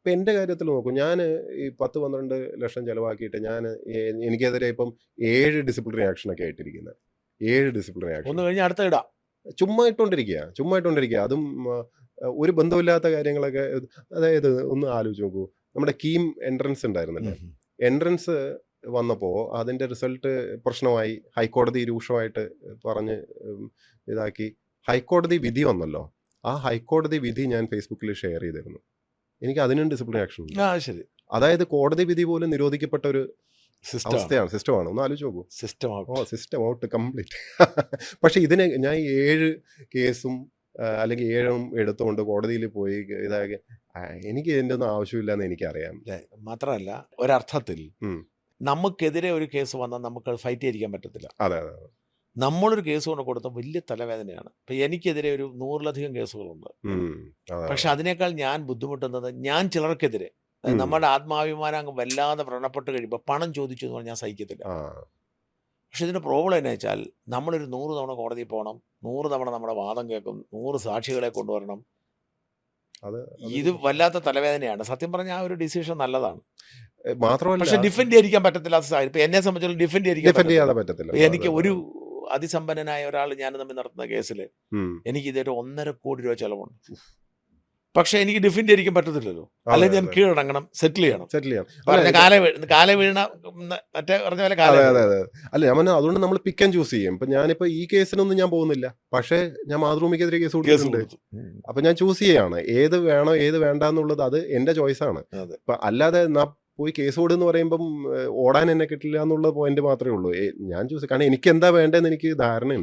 ഇപ്പം എൻ്റെ കാര്യത്തിൽ നോക്കൂ, ഞാൻ ഈ 10-12 ലക്ഷം ചിലവാക്കിയിട്ട് എനിക്കെതിരെ ഇപ്പം 7 ഡിസിപ്ലിനറി ആക്ഷനൊക്കെ ആയിട്ടിരിക്കുന്നത്. 7 disciplinary action. ഒന്ന് കഴിഞ്ഞ് അടുത്ത ഇടാം. ചുമ്മാ ഇട്ടുകൊണ്ടിരിക്കുക. അതും ഒരു ബന്ധമില്ലാത്ത കാര്യങ്ങളൊക്കെ. അതായത് ഒന്ന് ആലോചിച്ച് നോക്കൂ, നമ്മുടെ കീം എൻട്രൻസ് ഉണ്ടായിരുന്നല്ലേ, എൻട്രൻസ് വന്നപ്പോൾ അതിൻ്റെ റിസൾട്ട് പ്രശ്നമായി, ഹൈക്കോടതി രൂക്ഷമായിട്ട് പറഞ്ഞ് ഇതാക്കി. ഹൈക്കോടതി വിധി വന്നല്ലോ, ആ ഹൈക്കോടതി വിധി ഞാൻ ഫേസ്ബുക്കിൽ ഷെയർ ചെയ്തിരുന്നു. എനിക്ക് അതിനും ഡിസിപ്ലിൻ ആക്ഷൻ ഉണ്ട്. ശരി. അതായത് കോടതി വിധി പോലും നിരോധിക്കപ്പെട്ട ഒരു സിസ്റ്റമാണ്. ഒന്ന് ആലോചിച്ച് നോക്കൂ. System out complete. പക്ഷെ ഇതിനെ ഞാൻ 7 കേസും അല്ലെങ്കിൽ 7 എടുത്തുകൊണ്ട് കോടതിയിൽ പോയി ഇതാക്കി. എനിക്ക് ഇതിൻ്റെ ഒന്നും ആവശ്യമില്ലെന്ന് എനിക്കറിയാം. മാത്രമല്ല, ഒരർത്ഥത്തിൽ നമുക്കെതിരെ ഒരു കേസ് വന്നാൽ നമുക്ക് ഫൈറ്റ് ചെയ്തിരിക്കാൻ പറ്റത്തില്ല. അതെ. നമ്മളൊരു കേസ് കൊണ്ട് കൊടുത്ത വലിയ തലവേദനയാണ്. ഇപ്പം എനിക്കെതിരെ ഒരു 100-ലധികം കേസുകളുണ്ട്. പക്ഷെ അതിനേക്കാൾ ഞാൻ ബുദ്ധിമുട്ടുന്നത് ഞാൻ ചിലർക്കെതിരെ, നമ്മുടെ ആത്മാഭിമാനം അങ്ങ് വല്ലാതെ വ്രണപ്പെട്ട് കഴിയുമ്പോൾ പണം ചോദിച്ചു എന്ന് പറഞ്ഞാൽ ഞാൻ സഹിക്കത്തില്ല. പക്ഷെ ഇതിൻ്റെ പ്രോബ്ലം എന്നാ വെച്ചാൽ, നമ്മളൊരു 100 തവണ കോടതിയിൽ പോകണം, 100 തവണ നമ്മുടെ വാദം കേൾക്കും, 100 സാക്ഷികളെ കൊണ്ടുവരണം. ഇത് വല്ലാത്ത തലവേദനയാണ്. സത്യം പറഞ്ഞാൽ ആ ഒരു ഡിസിഷൻ നല്ലതാണ്. മാത്രമല്ല, പക്ഷെ ഡിഫെൻഡ് ചെയ്തിരിക്കാൻ പറ്റത്തില്ലാത്ത സാഹചര്യം. ഇപ്പം എന്നെ സംബന്ധിച്ചിടത്തോളം ഡിഫെൻഡ് ചെയ്യാൻ പറ്റത്തില്ല. എനിക്ക് ഒരു അതിസമ്പന്നനായ ഒരാൾ ഞാൻ തമ്മിൽ നടത്തുന്ന കേസിൽ എനിക്ക് ഇതൊരു 1.5 കോടി രൂപ ചെലവുണ്ട്. പക്ഷെ എനിക്ക് ഡിഫെൻഡ് ചെയ്തിരിക്കാൻ പറ്റത്തില്ലല്ലോ. അല്ലെങ്കിൽ ഞാൻ കീഴടങ്ങണം, സെറ്റിൽ ചെയ്യണം. കാല വീണ മറ്റേ പറഞ്ഞ പോലെ അല്ല, ഞാൻ അതുകൊണ്ട് നമ്മൾ പിക്ക് ആൻഡ് ചൂസ് ചെയ്യും. ഇപ്പൊ ഞാനിപ്പോ ഈ കേസിനൊന്നും ഞാൻ പോകുന്നില്ല, പക്ഷെ ഞാൻ മാതൃഭൂമിക്കെതിരെ കേസ് കൊടുത്തിട്ടുണ്ട്. അപ്പൊ ഞാൻ ചൂസ് ചെയ്യാണ് ഏത് വേണോ ഏത് വേണ്ട എന്നുള്ളത്. അത് എന്റെ ചോയ്സാണ്. ഇപ്പൊ അല്ലാതെ പോയി കേസ് കൊടുന്ന് പറയുമ്പം ഓടാൻ എന്നെ കിട്ടില്ല എന്നുള്ള പോയിന്റ് മാത്രമേ ഉള്ളൂ. ഞാൻ ചൂസ്, കാരണം എനിക്ക് എന്താ വേണ്ടതെന്ന് എനിക്ക് ധാരണയുണ്ട്.